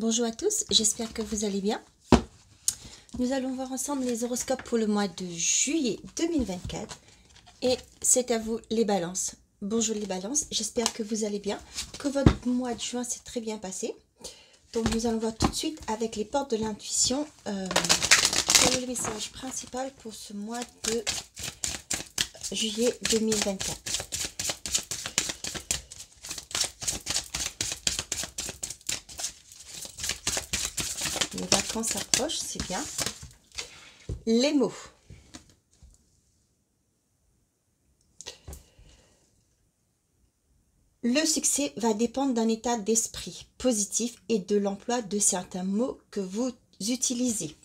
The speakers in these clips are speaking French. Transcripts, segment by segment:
Bonjour à tous, j'espère que vous allez bien. Nous allons voir ensemble les horoscopes pour le mois de juillet 2024. Et c'est à vous les balances. Bonjour les balances, j'espère que vous allez bien, que votre mois de juin s'est très bien passé. Donc nous allons voir tout de suite avec les portes de l'intuition quel est le message principal pour ce mois de juillet 2024. Les vacances approchent, c'est bien. Les mots. Le succès va dépendre d'un état d'esprit positif et de l'emploi de certains mots que vous utilisez.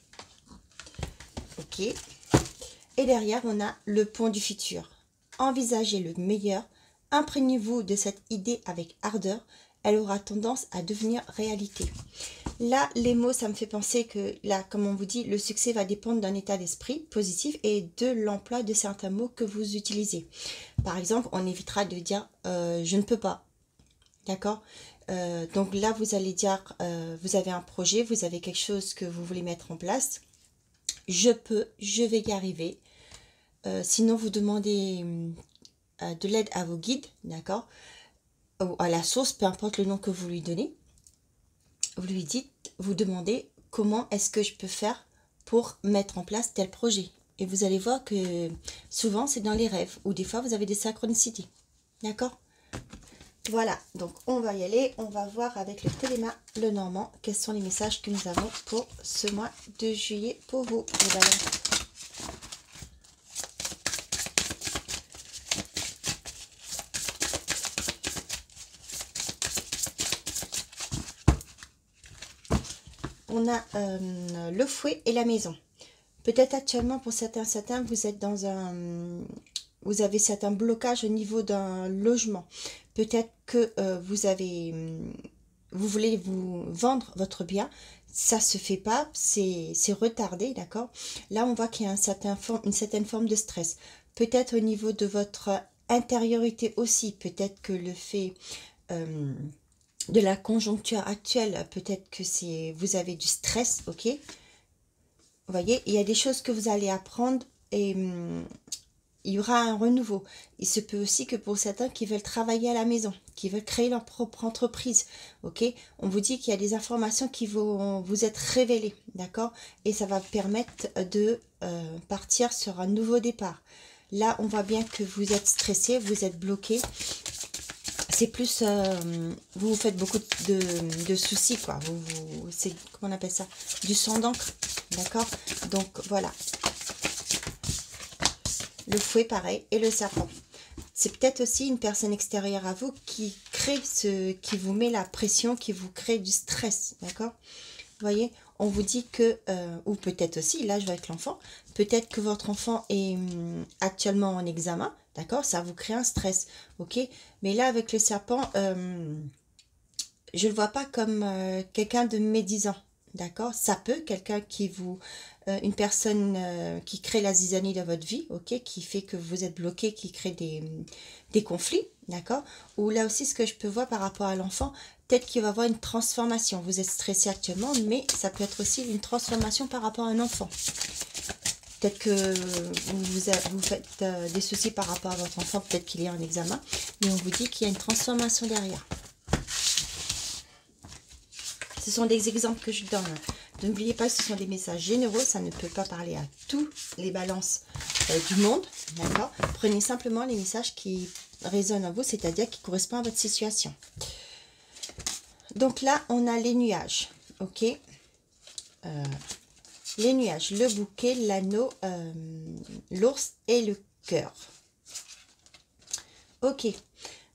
Ok. Et derrière, on a le pont du futur. Envisagez le meilleur. Imprégnez-vous de cette idée avec ardeur. Elle aura tendance à devenir réalité. Là, les mots, ça me fait penser que, là, comme on vous dit, le succès va dépendre d'un état d'esprit positif et de l'emploi de certains mots que vous utilisez. Par exemple, on évitera de dire « je ne peux pas ». D'accord. Donc là, vous allez dire vous avez un projet, vous avez quelque chose que vous voulez mettre en place. Je peux, je vais y arriver. Sinon, vous demandez de l'aide à vos guides, d'accord, ou à la source, peu importe le nom que vous lui donnez. Vous lui dites, vous demandez comment est-ce que je peux faire pour mettre en place tel projet. Et vous allez voir que souvent, c'est dans les rêves, ou des fois, vous avez des synchronicités. D'accord? Voilà, donc on va y aller. On va voir avec le Téléma le Normand quels sont les messages que nous avons pour ce mois de juillet pour vous, les balances. On a le fouet et la maison. Peut-être actuellement pour certains, vous êtes dans un... Vous avez certains blocages au niveau d'un logement. Peut-être que vous voulez vous vendre votre bien. Ça se fait pas, c'est retardé, d'accord. Là, on voit qu'il y a une certaine forme de stress. Peut-être au niveau de votre intériorité aussi. Peut-être que le fait... de la conjoncture actuelle, peut-être que vous avez du stress, ok. Vous voyez, il y a des choses que vous allez apprendre et il y aura un renouveau. Il se peut aussi que pour certains qui veulent travailler à la maison, qui veulent créer leur propre entreprise, ok. On vous dit qu'il y a des informations qui vont vous être révélées, d'accord. Et ça va permettre de partir sur un nouveau départ. Là, on voit bien que vous êtes stressé, vous êtes bloqué. C'est plus, vous faites beaucoup de soucis, quoi. C'est, comment on appelle ça? Du sang d'encre, d'accord? Donc, voilà. Le fouet, pareil, et le serpent. C'est peut-être aussi une personne extérieure à vous qui crée qui vous met la pression, qui vous crée du stress, d'accord? Vous voyez, on vous dit que, ou peut-être aussi, là je vais avec l'enfant, peut-être que votre enfant est actuellement en examen, d'accord, ça vous crée un stress, ok. Mais là avec le serpent, je ne le vois pas comme quelqu'un de médisant, d'accord. Ça peut, quelqu'un qui vous, une personne qui crée la zizanie dans votre vie, ok, qui fait que vous êtes bloqué, qui crée des conflits, d'accord. Ou là aussi, ce que je peux voir par rapport à l'enfant, peut-être qu'il va y avoir une transformation. Vous êtes stressé actuellement, mais ça peut être aussi une transformation par rapport à un enfant. Peut-être que vous faites des soucis par rapport à votre enfant, peut-être qu'il est en examen, mais on vous dit qu'il y a une transformation derrière. Ce sont des exemples que je donne. N'oubliez pas que ce sont des messages généraux, ça ne peut pas parler à tous les balances du monde, d'accord. Prenez simplement les messages qui résonnent en vous, c'est-à-dire qui correspondent à votre situation. Donc là, on a les nuages, ok. Les nuages, le bouquet, l'anneau, l'ours et le cœur. Ok,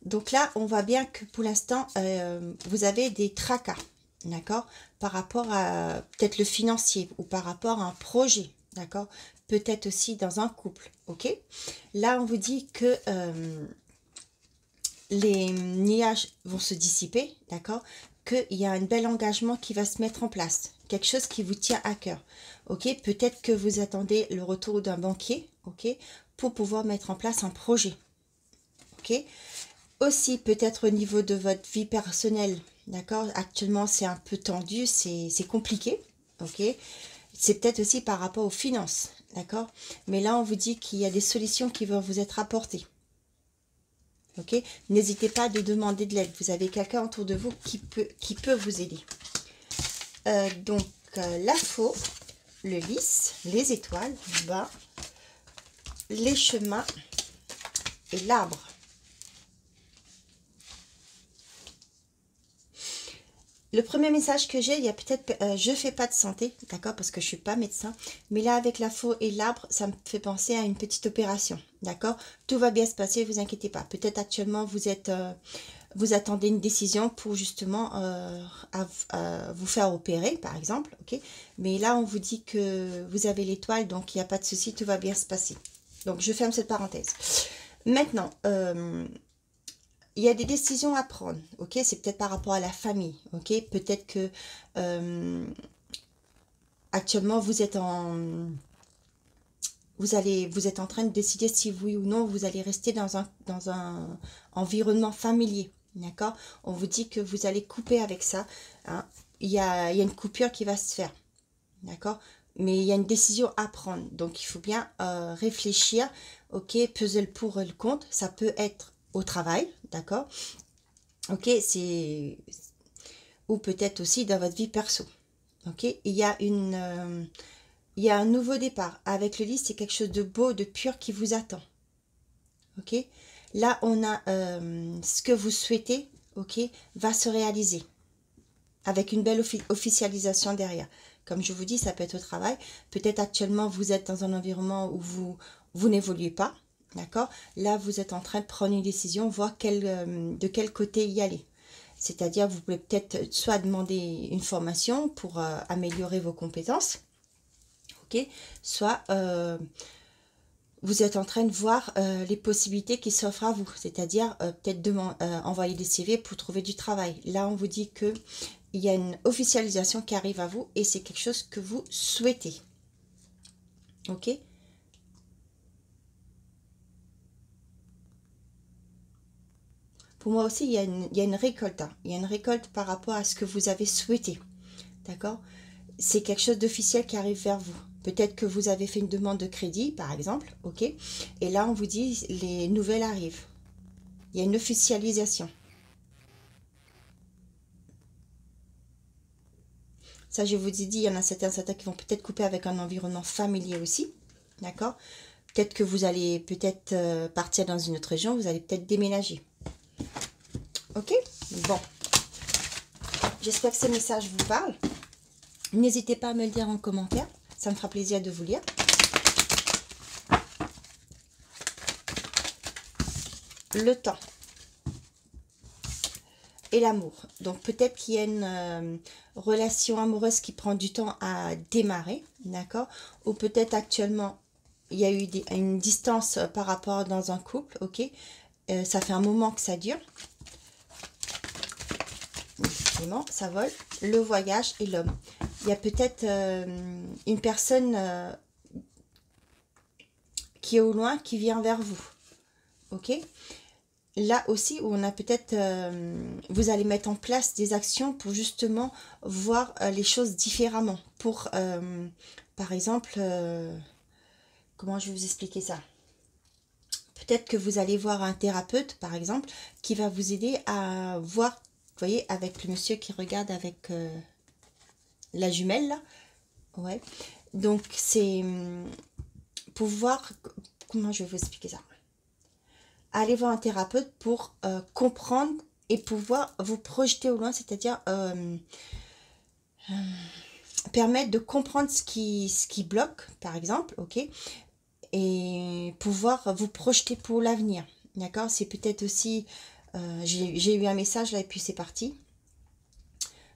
donc là, on voit bien que pour l'instant, vous avez des tracas, d'accord, par rapport à peut-être le financier ou par rapport à un projet, d'accord, peut-être aussi dans un couple, ok. Là, on vous dit que les nuages vont se dissiper, d'accord, qu'il y a un bel engagement qui va se mettre en place, quelque chose qui vous tient à cœur, ok. Peut-être que vous attendez le retour d'un banquier, ok, pour pouvoir mettre en place un projet, ok. Aussi, peut-être au niveau de votre vie personnelle, d'accord? Actuellement, c'est un peu tendu, c'est compliqué, ok? C'est peut-être aussi par rapport aux finances, d'accord? Mais là, on vous dit qu'il y a des solutions qui vont vous être apportées, ok? N'hésitez pas à demander de l'aide. Vous avez quelqu'un autour de vous qui peut vous aider. Donc, la faux, le lys, les étoiles, bas, les chemins et l'arbre. Le premier message que j'ai, il y a peut-être, je fais pas de santé, d'accord, parce que je suis pas médecin, mais là avec la faux et l'arbre, ça me fait penser à une petite opération, d'accord. Tout va bien se passer, vous inquiétez pas. Peut-être actuellement vous attendez une décision pour justement vous faire opérer, par exemple, ok. Mais là on vous dit que vous avez l'étoile, donc il n'y a pas de souci, tout va bien se passer. Donc je ferme cette parenthèse. Maintenant, il y a des décisions à prendre, ok? C'est peut-être par rapport à la famille, ok? Peut-être que actuellement vous êtes en train de décider si oui ou non vous allez rester dans un environnement familier, d'accord? On vous dit que vous allez couper avec ça, hein? Il y a une coupure qui va se faire, d'accord? Mais il y a une décision à prendre, donc il faut bien réfléchir, ok? Peser le pour et le contre, ça peut être au travail, d'accord? Ok, c'est... Ou peut-être aussi dans votre vie perso. Ok, il y a un nouveau départ. Avec le lys, c'est quelque chose de beau, de pur qui vous attend. Ok, là, on a ce que vous souhaitez, ok, va se réaliser. Avec une belle officialisation derrière. Comme je vous dis, ça peut être au travail. Peut-être actuellement, vous êtes dans un environnement où vous n'évoluez pas. D'accord? Là, vous êtes en train de prendre une décision, voir de quel côté y aller. C'est-à-dire, vous pouvez peut-être soit demander une formation pour améliorer vos compétences, ok, soit vous êtes en train de voir les possibilités qui s'offrent à vous, c'est-à-dire peut-être envoyer des CV pour trouver du travail. Là, on vous dit que il y a une officialisation qui arrive à vous et c'est quelque chose que vous souhaitez, ok. Pour moi aussi, il y a une récolte. Hein. Il y a une récolte par rapport à ce que vous avez souhaité. D'accord? C'est quelque chose d'officiel qui arrive vers vous. Peut-être que vous avez fait une demande de crédit, par exemple. Ok? Et là, on vous dit, les nouvelles arrivent. Il y a une officialisation. Ça, je vous ai dit, il y en a certains qui vont peut-être couper avec un environnement familier aussi. D'accord? Peut-être que vous allez partir dans une autre région. Vous allez peut-être déménager. Ok, bon. J'espère que ces messages vous parlent. N'hésitez pas à me le dire en commentaire. Ça me fera plaisir de vous lire. Le temps. Et l'amour. Donc peut-être qu'il y a une relation amoureuse qui prend du temps à démarrer. D'accord? Ou peut-être actuellement, il y a eu une distance par rapport dans un couple. Ok? Ça fait un moment que ça dure. Ça vole, le voyage et l'homme. Il y a peut-être une personne qui est au loin, qui vient vers vous. Ok? Là aussi, où on a peut-être, vous allez mettre en place des actions pour justement voir les choses différemment. Pour, par exemple, comment je vais vous expliquer ça? Peut-être que vous allez voir un thérapeute, par exemple, qui va vous aider à voir, vous voyez, avec le monsieur qui regarde avec la jumelle, là. Ouais. Donc, c'est pour voir, comment je vais vous expliquer ça? Allez voir un thérapeute pour comprendre et pouvoir vous projeter au loin, c'est-à-dire permettre de comprendre ce qui bloque, par exemple, ok, et pouvoir vous projeter pour l'avenir, d'accord. C'est peut-être aussi, j'ai eu un message là et puis c'est parti.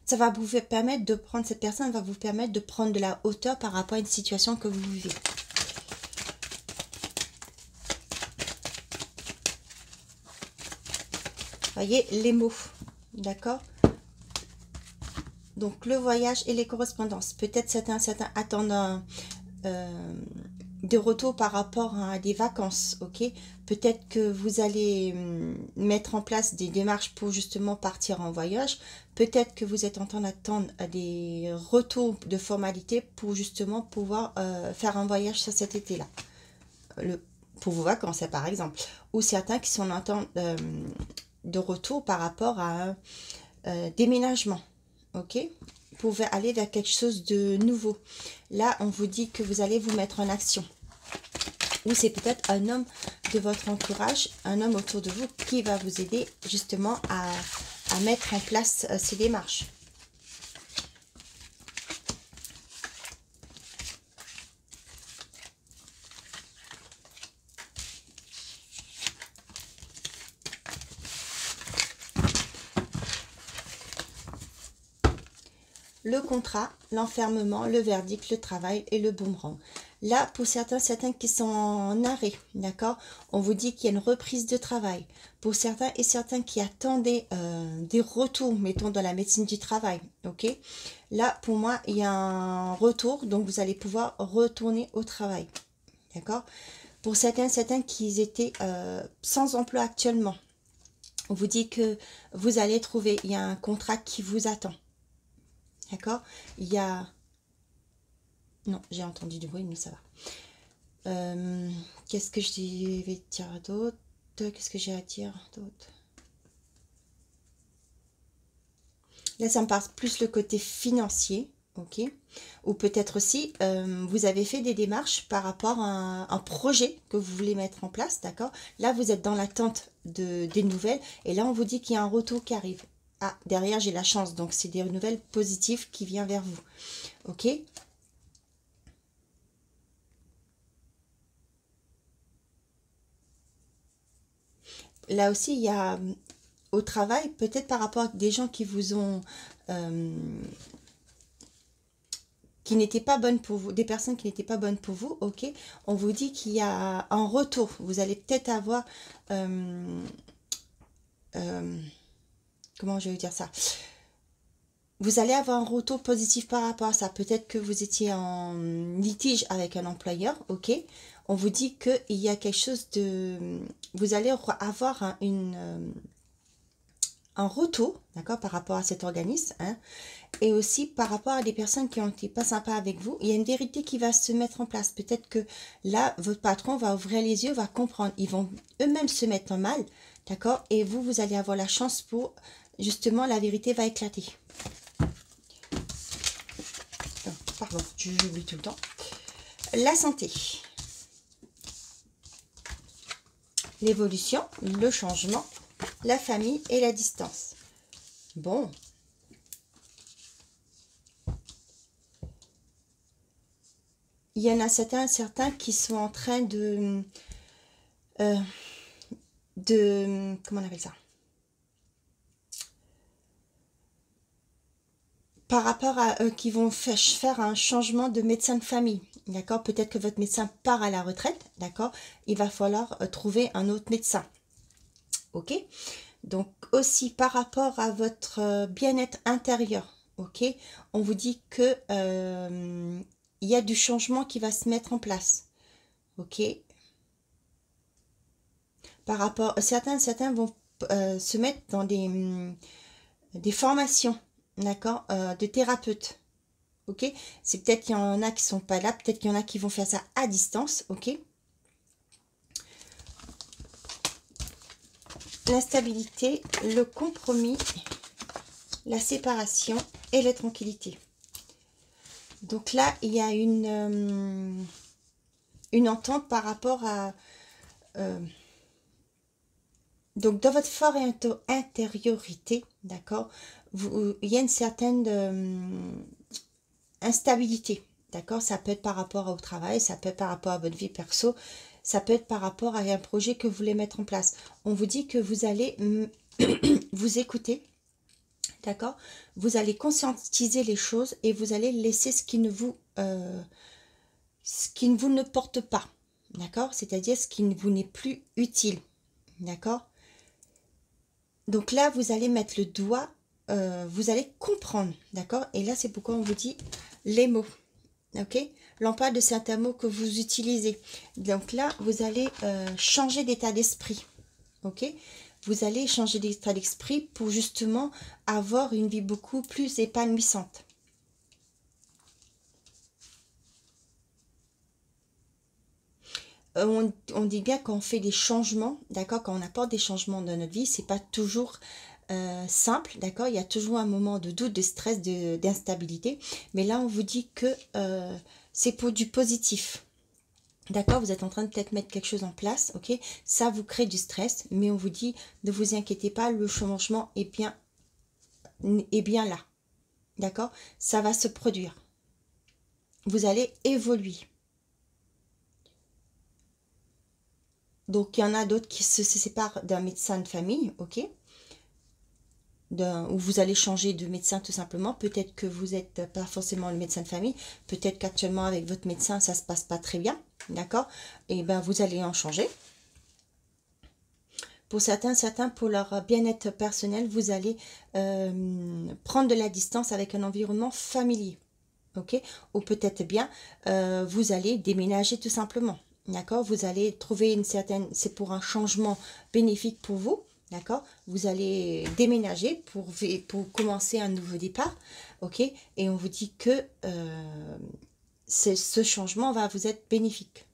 Ça va vous permettre de prendre, cette personne va vous permettre de prendre de la hauteur par rapport à une situation que vous vivez. Voyez les mots, d'accord. Donc le voyage et les correspondances. Peut-être certains attendent de retour par rapport à des vacances, ok? Peut-être que vous allez mettre en place des démarches pour justement partir en voyage. Peut-être que vous êtes en train d'attendre des retours de formalités pour justement pouvoir faire un voyage sur cet été-là. Pour vos vacances, par exemple. Ou certains qui sont en attente de retour par rapport à un déménagement, ok? Pour aller vers quelque chose de nouveau. Là, on vous dit que vous allez vous mettre en action. Ou c'est peut-être un homme de votre entourage, un homme autour de vous qui va vous aider justement à mettre en place ces démarches. Le contrat, l'enfermement, le verdict, le travail et le boomerang. Là, pour certains qui sont en arrêt, d'accord, on vous dit qu'il y a une reprise de travail. Pour certains et certains qui attendaient des retours, mettons dans la médecine du travail, ok. Là, pour moi, il y a un retour, donc vous allez pouvoir retourner au travail, d'accord. Pour certains qui étaient sans emploi actuellement, on vous dit que vous allez trouver, il y a un contrat qui vous attend. D'accord. Il y a... Non, j'ai entendu du bruit, mais ça va. Qu'est-ce que je vais dire d'autre? Qu'est-ce que j'ai à dire d'autre? Là, ça me passe plus le côté financier, ok? Ou peut-être aussi, vous avez fait des démarches par rapport à un projet que vous voulez mettre en place, d'accord? Là, vous êtes dans l'attente des nouvelles, et là, on vous dit qu'il y a un retour qui arrive. Ah, derrière, j'ai la chance. Donc, c'est des nouvelles positives qui viennent vers vous. Ok? Là aussi, il y a au travail, peut-être par rapport à des gens qui vous ont... qui n'étaient pas bonnes pour vous, des personnes qui n'étaient pas bonnes pour vous, ok? On vous dit qu'il y a un retour. Vous allez peut-être avoir... comment je vais dire ça? Vous allez avoir un retour positif par rapport à ça. Peut-être que vous étiez en litige avec un employeur, ok? On vous dit qu'il y a quelque chose de... Vous allez avoir un retour, d'accord, par rapport à cet organisme, hein, et aussi par rapport à des personnes qui ont été pas sympas avec vous. Il y a une vérité qui va se mettre en place. Peut-être que là, votre patron va ouvrir les yeux, va comprendre. Ils vont eux-mêmes se mettre en mal, d'accord, et vous allez avoir la chance pour... Justement, la vérité va éclater. Pardon, j'oublie tout le temps. La santé. L'évolution, le changement, la famille et la distance. Bon. Il y en a certains qui sont en train de comment on appelle ça? Par rapport à eux qui vont faire un changement de médecin de famille, d'accord? Peut-être que votre médecin part à la retraite, d'accord? Il va falloir trouver un autre médecin, ok? Donc aussi par rapport à votre bien-être intérieur, ok? On vous dit que il y a du changement qui va se mettre en place, ok? Par rapport, certains vont se mettre dans des formations, d'accord, de thérapeutes, ok? C'est peut-être qu'il y en a qui sont pas là, peut-être qu'il y en a qui vont faire ça à distance, ok? L'instabilité, le compromis, la séparation et la tranquillité. Donc là, il y a une entente par rapport à... donc dans votre forte intériorité, d'accord, il y a une certaine instabilité, d'accord. Ça peut être par rapport au travail, ça peut être par rapport à votre vie perso, ça peut être par rapport à un projet que vous voulez mettre en place. On vous dit que vous allez vous écouter, d'accord. Vous allez conscientiser les choses et vous allez laisser ce qui ne vous ne porte pas, d'accord, c'est-à-dire ce qui ne vous n'est plus utile, d'accord. Donc là, vous allez mettre le doigt, vous allez comprendre, d'accord. Et là, c'est pourquoi on vous dit les mots, ok? L'emploi de certains mots que vous utilisez. Donc là, vous allez changer d'état d'esprit, ok? Vous allez changer d'état d'esprit pour justement avoir une vie beaucoup plus épanouissante. On dit bien qu'on fait des changements, d'accord? Quand on apporte des changements dans notre vie, c'est pas toujours simple, d'accord? Il y a toujours un moment de doute, de stress, d'instabilité. Mais là, on vous dit que c'est pour du positif. D'accord, vous êtes en train de peut-être mettre quelque chose en place, ok? Ça vous crée du stress, mais on vous dit, ne vous inquiétez pas, le changement est bien là. D'accord? Ça va se produire. Vous allez évoluer. Donc, il y en a d'autres qui se séparent d'un médecin de famille, ok? Ou vous allez changer de médecin tout simplement. Peut-être que vous n'êtes pas forcément le médecin de famille. Peut-être qu'actuellement, avec votre médecin, ça ne se passe pas très bien. D'accord? Et bien, vous allez en changer. Pour certains, pour leur bien-être personnel, vous allez prendre de la distance avec un environnement familier. Ok? Ou peut-être bien, vous allez déménager tout simplement. D'accord? Vous allez trouver une certaine... C'est pour un changement bénéfique pour vous. D'accord? Vous allez déménager pour commencer un nouveau départ. Ok? Et on vous dit que ce changement va vous être bénéfique.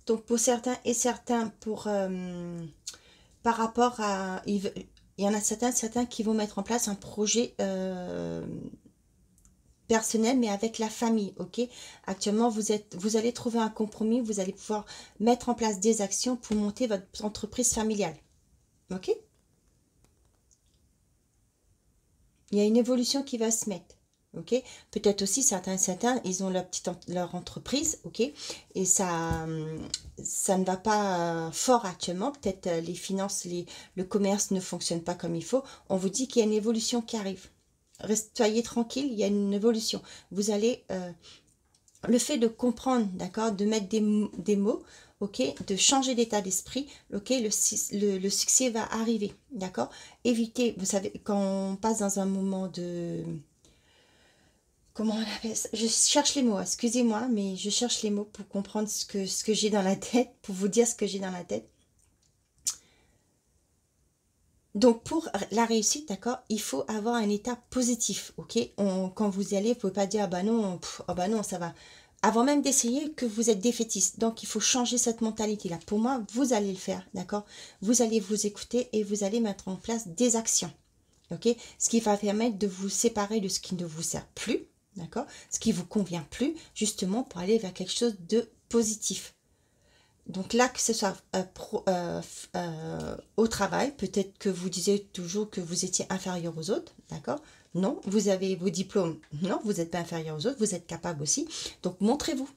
Donc pour certains et certains, par rapport à... Il y en a certains qui vont mettre en place un projet personnel, mais avec la famille, ok? Actuellement, vous allez trouver un compromis, vous allez pouvoir mettre en place des actions pour monter votre entreprise familiale, ok? Il y a une évolution qui va se mettre. Ok, peut-être aussi certains, ils ont leur entreprise, ok, et ça ne va pas fort actuellement. Peut-être les finances, le commerce ne fonctionne pas comme il faut. On vous dit qu'il y a une évolution qui arrive. Soyez tranquille, il y a une évolution. Vous allez le fait de comprendre, d'accord, de mettre des mots, ok, de changer d'état d'esprit, ok, le succès va arriver, d'accord. Évitez, vous savez, quand on passe dans un moment de... Comment on appelle ça? Je cherche les mots, excusez-moi, mais je cherche les mots pour comprendre ce que j'ai dans la tête, pour vous dire ce que j'ai dans la tête. Donc, pour la réussite, d'accord, il faut avoir un état positif, ok? Quand vous y allez, vous ne pouvez pas dire, ah bah non, ça va. Avant même d'essayer, que vous êtes défaitiste. Donc, il faut changer cette mentalité-là. Pour moi, vous allez le faire, d'accord? Vous allez vous écouter et vous allez mettre en place des actions, ok? Ce qui va permettre de vous séparer de ce qui ne vous sert plus, d'accord? Ce qui ne vous convient plus, justement, pour aller vers quelque chose de positif. Donc là, que ce soit au travail, peut-être que vous disiez toujours que vous étiez inférieur aux autres, d'accord? Non, vous avez vos diplômes, non, vous n'êtes pas inférieur aux autres, vous êtes capable aussi. Donc montrez-vous,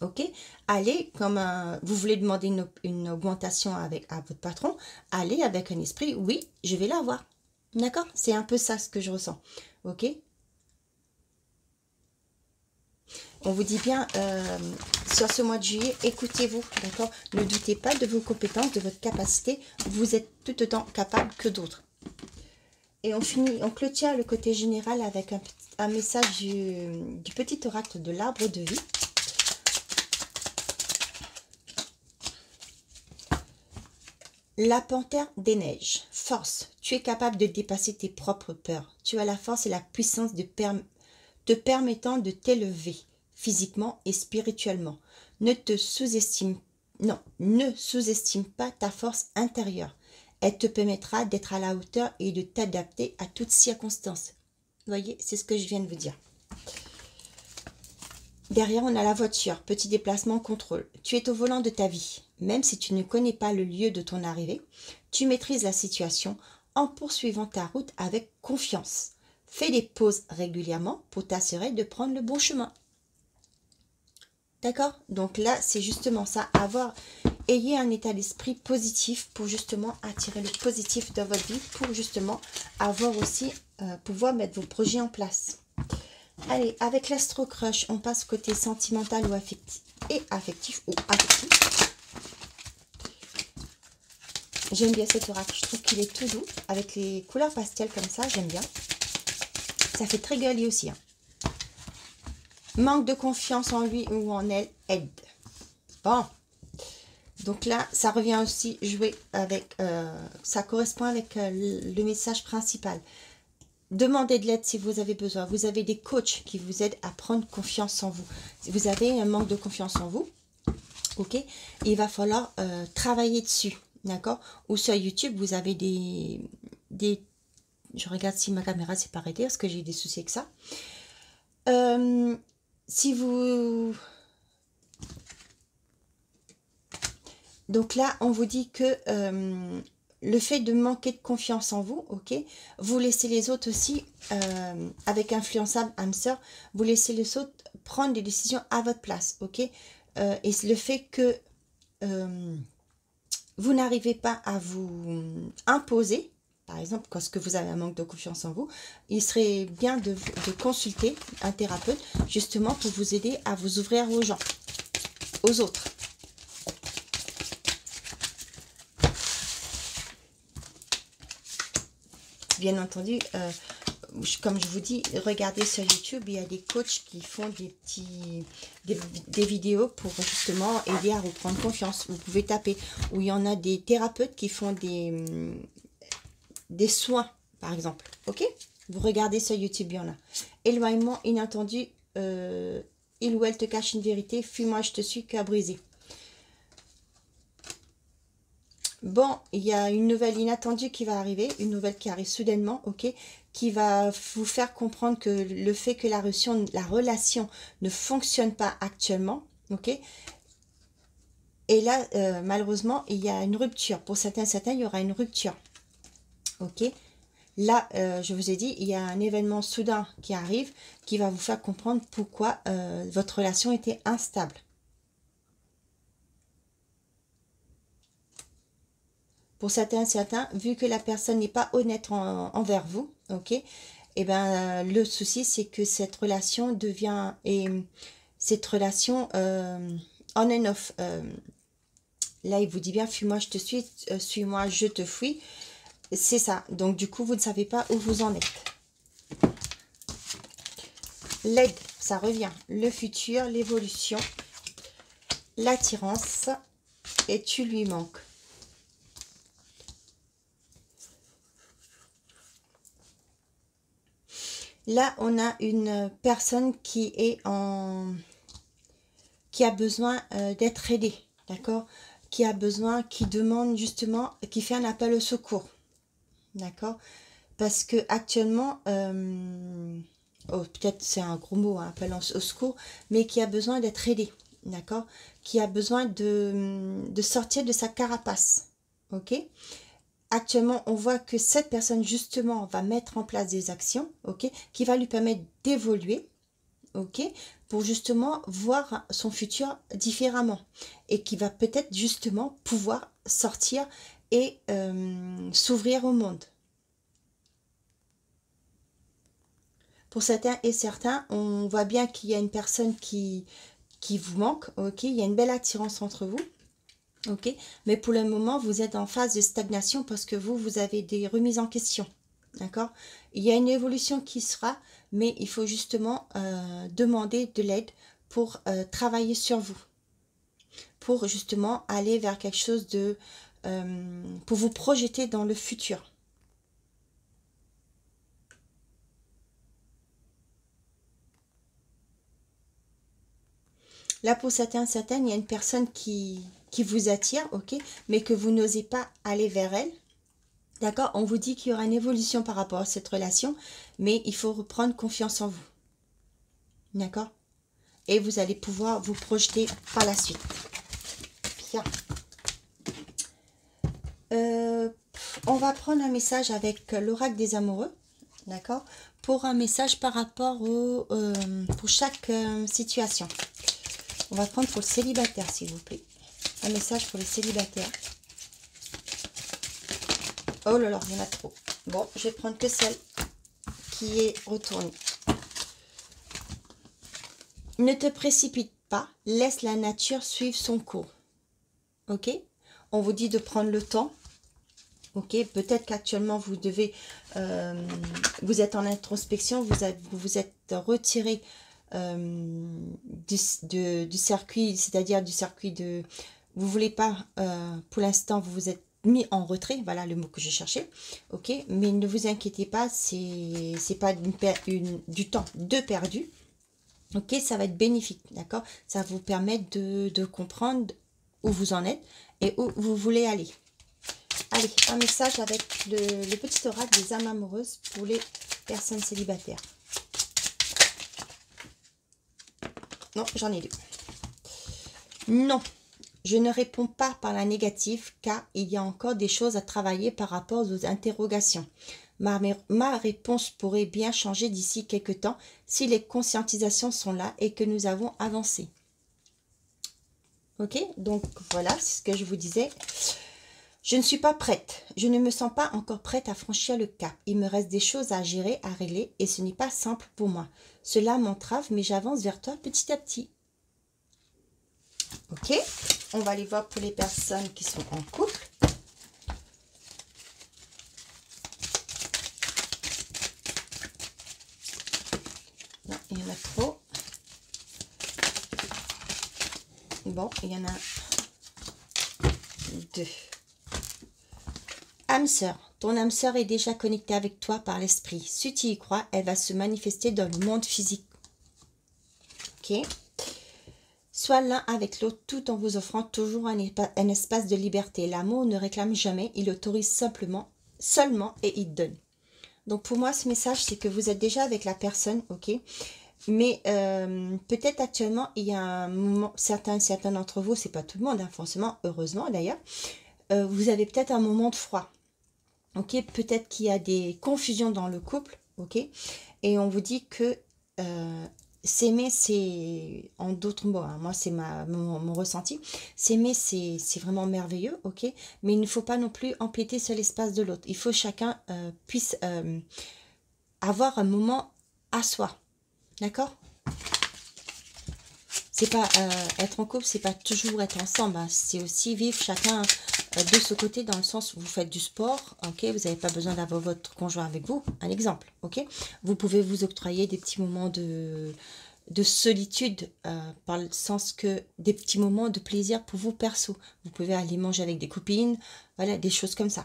ok? Allez, vous voulez demander une augmentation à votre patron, allez avec un esprit, oui, je vais l'avoir, d'accord? C'est un peu ça ce que je ressens, ok? On vous dit bien, sur ce mois de juillet, écoutez-vous, d'accord? Ne doutez pas de vos compétences, de votre capacité. Vous êtes tout autant capable que d'autres. Et on clôture le côté général avec un message du petit oracle de l'arbre de vie. La panthère des neiges. Force. Tu es capable de dépasser tes propres peurs. Tu as la force et la puissance te permettant de t'élever physiquement et spirituellement. Ne sous-estime pas ta force intérieure. Elle te permettra d'être à la hauteur et de t'adapter à toutes circonstances. Vous voyez, c'est ce que je viens de vous dire. Derrière, on a la voiture, petit déplacement, contrôle. Tu es au volant de ta vie. Même si tu ne connais pas le lieu de ton arrivée, tu maîtrises la situation en poursuivant ta route avec confiance. Fais des pauses régulièrement pour t'assurer de prendre le bon chemin. D'accord? Donc là, c'est justement ça. Ayez un état d'esprit positif pour justement attirer le positif dans votre vie, pour justement avoir aussi, pouvoir mettre vos projets en place. Allez, avec l'Astro Crush, on passe côté sentimental ou affectif. J'aime bien cet oracle. Je trouve qu'il est tout doux. Avec les couleurs pastel comme ça, j'aime bien. Ça fait très girly aussi. Hein. Manque de confiance en lui ou en elle, aide. Bon. Donc là, ça revient aussi jouer avec... ça correspond avec le message principal. Demandez de l'aide si vous avez besoin. Vous avez des coachs qui vous aident à prendre confiance en vous. Si vous avez un manque de confiance en vous, ok, il va falloir travailler dessus, d'accord. Ou sur YouTube, vous avez des... Je regarde si ma caméra s'est pas arrêtée, parce que j'ai eu des soucis avec ça. Si vous... Donc là, on vous dit que... le fait de manquer de confiance en vous, ok, vous laissez les autres aussi, avec influençable hamster, vous laissez les autres prendre des décisions à votre place, ok, et le fait que vous n'arrivez pas à vous imposer, par exemple, parce que vous avez un manque de confiance en vous, il serait bien de consulter un thérapeute, justement, pour vous aider à vous ouvrir aux gens, aux autres. Bien entendu, comme je vous dis, regardez sur YouTube, il y a des coachs qui font des vidéos pour justement aider à reprendre confiance. Vous pouvez taper. Ou il y en a des thérapeutes qui font des soins, par exemple. Ok? Vous regardez sur YouTube, il y en a. Éloignement inattendu, il ou elle te cache une vérité, fuis-moi, je te suis, qu'à briser. Bon, il y a une nouvelle inattendue qui va arriver, une nouvelle qui arrive soudainement, ok, qui va vous faire comprendre que le fait que la relation ne fonctionne pas actuellement, ok, et là, malheureusement, il y a une rupture. Pour certains, il y aura une rupture, ok. Là, je vous ai dit, il y a un événement soudain qui arrive, qui va vous faire comprendre pourquoi votre relation était instable. Pour certains, vu que la personne n'est pas honnête envers vous, ok, et ben le souci c'est que cette relation devient cette relation on and off. Là, il vous dit bien, fuis-moi, je te suis, suis-moi, je te fuis. C'est ça. Donc du coup, vous ne savez pas où vous en êtes. L'aide, ça revient. Le futur, l'évolution, l'attirance, et tu lui manques. Là, on a une personne qui a besoin d'être aidée, d'accord? Qui a besoin, qui demande justement, qui fait un appel au secours, d'accord? Parce que actuellement, oh, peut-être c'est un gros mot, hein, appel au secours, mais qui a besoin d'être aidée, d'accord? Qui a besoin de sortir de sa carapace, ok? Actuellement, on voit que cette personne, justement, va mettre en place des actions, ok, qui va lui permettre d'évoluer, ok, pour justement voir son futur différemment. Et qui va peut-être, justement, pouvoir sortir et s'ouvrir au monde. Pour certains et certains, on voit bien qu'il y a une personne qui vous manque, ok, il y a une belle attirance entre vous. Ok, mais pour le moment, vous êtes en phase de stagnation parce que vous avez des remises en question. D'accord? Il y a une évolution qui sera, mais il faut justement demander de l'aide pour travailler sur vous. Pour justement aller vers quelque chose de... pour vous projeter dans le futur. Là, pour certaines, il y a une personne qui vous attire, ok, mais que vous n'osez pas aller vers elle. D'accord? On vous dit qu'il y aura une évolution par rapport à cette relation, mais il faut reprendre confiance en vous. D'accord? Et vous allez pouvoir vous projeter par la suite. Bien. On va prendre un message avec l'oracle des amoureux. D'accord? Pour un message par rapport pour chaque situation. On va prendre pour le célibataire, s'il vous plaît. Un message pour les célibataires. Oh là là, il y en a trop. Bon, je vais prendre que celle qui est retournée. Ne te précipite pas, laisse la nature suivre son cours. Ok? On vous dit de prendre le temps. Ok? Peut-être qu'actuellement vous devez, vous êtes en introspection, vous êtes retiré du circuit, c'est-à-dire du circuit de... Vous voulez pas, pour l'instant, vous vous êtes mis en retrait, voilà le mot que je cherchais, ok, mais ne vous inquiétez pas, c'est pas du temps de perdu, ok, ça va être bénéfique, d'accord, ça va vous permettre de comprendre où vous en êtes et où vous voulez aller. Allez, un message avec le petit oracle des âmes amoureuses pour les personnes célibataires. Non, j'en ai deux. Non, je ne réponds pas par la négative car il y a encore des choses à travailler par rapport aux interrogations. Ma réponse pourrait bien changer d'ici quelques temps si les conscientisations sont là et que nous avons avancé. Ok, donc voilà ce que je vous disais. Je ne suis pas prête. Je ne me sens pas encore prête à franchir le cap. Il me reste des choses à gérer, à régler et ce n'est pas simple pour moi. Cela m'entrave mais j'avance vers toi petit à petit. Ok, on va aller voir pour les personnes qui sont en couple. Non, il y en a trop. Bon, il y en a deux. Âme sœur, ton âme sœur est déjà connectée avec toi par l'esprit. Si tu y crois, elle va se manifester dans le monde physique. Ok. Sois l'un avec l'autre tout en vous offrant toujours un espace de liberté. L'amour ne réclame jamais, il autorise seulement et il donne. Donc pour moi, ce message, c'est que vous êtes déjà avec la personne, ok. Mais peut-être actuellement, il y a un moment, certains d'entre vous, c'est pas tout le monde, hein, forcément, heureusement d'ailleurs, vous avez peut-être un moment de froid. Ok, peut-être qu'il y a des confusions dans le couple, ok, et on vous dit que s'aimer, c'est, en d'autres mots, hein, moi c'est mon ressenti, s'aimer c'est vraiment merveilleux, ok, mais il ne faut pas non plus empiéter sur l'espace de l'autre, il faut que chacun puisse avoir un moment à soi, d'accord? C'est pas être en couple, c'est pas toujours être ensemble, hein. C'est aussi vivre chacun de ce côté, dans le sens où vous faites du sport, ok, vous n'avez pas besoin d'avoir votre conjoint avec vous, un exemple, ok. Vous pouvez vous octroyer des petits moments de solitude, par le sens que des petits moments de plaisir pour vous perso. Vous pouvez aller manger avec des copines, voilà, des choses comme ça.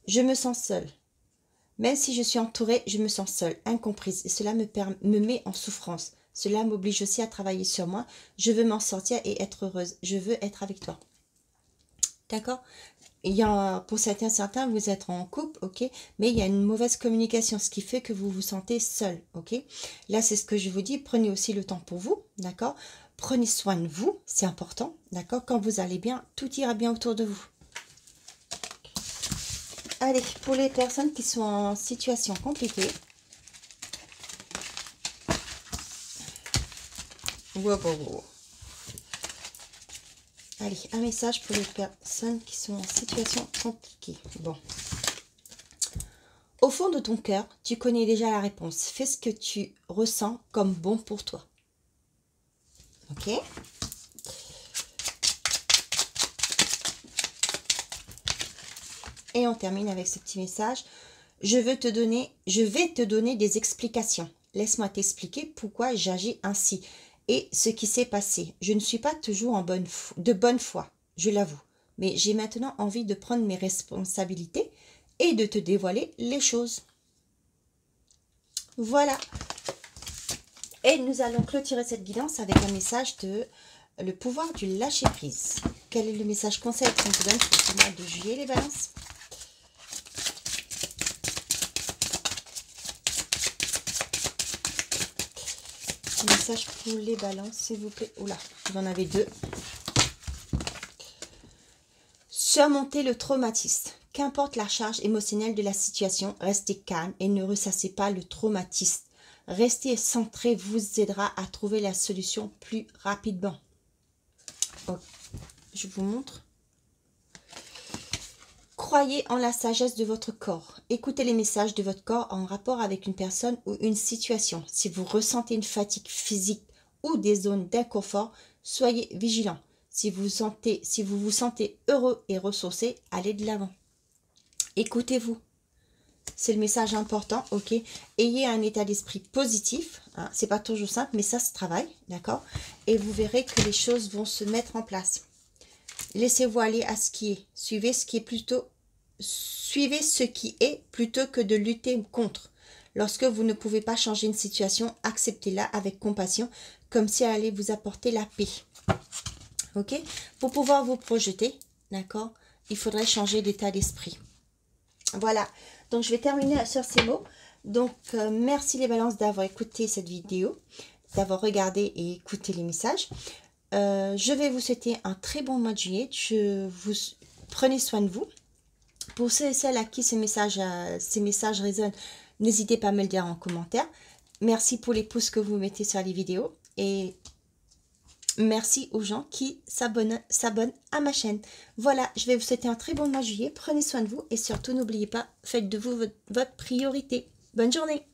Je me sens seule. Même si je suis entourée, je me sens seule, incomprise, et cela me met en souffrance. Cela m'oblige aussi à travailler sur moi. Je veux m'en sortir et être heureuse. Je veux être avec toi. D'accord? Il y a, pour certains, vous êtes en couple, ok? Mais il y a une mauvaise communication, ce qui fait que vous vous sentez seul, ok? Là, c'est ce que je vous dis. Prenez aussi le temps pour vous, d'accord? Prenez soin de vous, c'est important, d'accord? Quand vous allez bien, tout ira bien autour de vous. Allez, pour les personnes qui sont en situation compliquée. Wow. Allez, un message pour les personnes qui sont en situation compliquée. Bon. Au fond de ton cœur, tu connais déjà la réponse. Fais ce que tu ressens comme bon pour toi. Ok? Et on termine avec ce petit message. Je vais te donner des explications. Laisse-moi t'expliquer pourquoi j'agis ainsi et ce qui s'est passé. Je ne suis pas toujours de bonne foi, je l'avoue. Mais j'ai maintenant envie de prendre mes responsabilités et de te dévoiler les choses. Voilà. Et nous allons clôturer cette guidance avec un message de le pouvoir du lâcher-prise. Quel est le message conseil qu'on vous donne pour le mois de juillet, les balances? Message pour les balances, s'il vous plaît. Oula, vous en avez deux. Surmonter le traumatisme. Qu'importe la charge émotionnelle de la situation, restez calme et ne ressassez pas le traumatisme. Rester centré vous aidera à trouver la solution plus rapidement. Oh, je vous montre. Croyez en la sagesse de votre corps. Écoutez les messages de votre corps en rapport avec une personne ou une situation. Si vous ressentez une fatigue physique ou des zones d'inconfort, soyez vigilants. Si vous vous sentez heureux et ressourcé, allez de l'avant. Écoutez-vous. C'est le message important, ok. Ayez un état d'esprit positif. Hein, c'est pas toujours simple, mais ça se travaille, d'accord. Et vous verrez que les choses vont se mettre en place. Laissez-vous aller à ce qui est. Suivez ce qui est plutôt que de lutter contre. Lorsque vous ne pouvez pas changer une situation, acceptez-la avec compassion, comme si elle allait vous apporter la paix. Ok? Pour pouvoir vous projeter, d'accord, il faudrait changer d'état d'esprit. Voilà. Donc, je vais terminer sur ces mots. Donc, merci les balances d'avoir écouté cette vidéo, d'avoir regardé et écouté les messages. Je vais vous souhaiter un très bon mois de juillet. Prenez soin de vous. Pour ceux et celles à qui ces messages résonnent, n'hésitez pas à me le dire en commentaire. Merci pour les pouces que vous mettez sur les vidéos. Et merci aux gens qui s'abonnent à ma chaîne. Voilà, je vais vous souhaiter un très bon mois de juillet. Prenez soin de vous et surtout, n'oubliez pas, faites de vous votre priorité. Bonne journée!